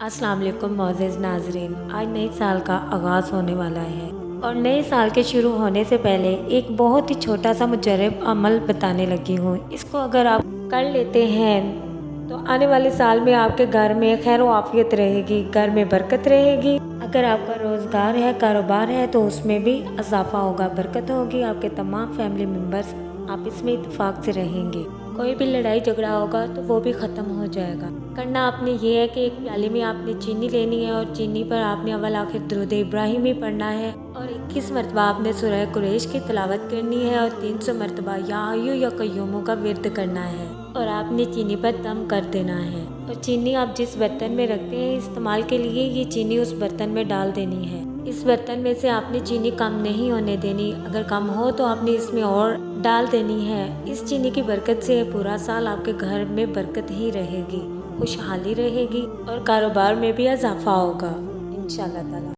अस्सलाम वालेकुम मोअज़्ज़िज़ नाज़रीन, आज नए साल का आगाज़ होने वाला है और नए साल के शुरू होने से पहले एक बहुत ही छोटा सा मुजर्रब अमल बताने लगी हूँ। इसको अगर आप कर लेते हैं तो आने वाले साल में आपके घर में खैर व आफियत रहेगी, घर में बरकत रहेगी। अगर आपका रोज़गार है, कारोबार है तो उसमें भी इजाफा होगा, बरकत होगी। आपके तमाम फैमिली मेम्बर्स आपस में इत्तेफाक से रहेंगे। कोई भी लड़ाई झगड़ा होगा तो वो भी ख़त्म हो जाएगा। करना आपने ये है कि एक प्याली में आपने चीनी लेनी है और चीनी पर आपने अव्वल आखिर दुरूद इब्राहिमी पढ़ना है और 21 मरतबा आपने सूरह कुरैश की तिलावत करनी है और 300 मरतबा या हय्यु या कय्यूम का विर्द करना है और आपने चीनी पर दम कर देना है। और चीनी आप जिस बर्तन में रखते हैं इस्तेमाल के लिए, ये चीनी उस बर्तन में डाल देनी है। इस बर्तन में से आपने चीनी कम नहीं होने देनी, अगर कम हो तो आपने इसमें और डाल देनी है। इस चीनी की बरकत से पूरा साल आपके घर में बरकत ही रहेगी, खुशहाली रहेगी और कारोबार में भी इजाफा होगा इंशाअल्लाह ताला।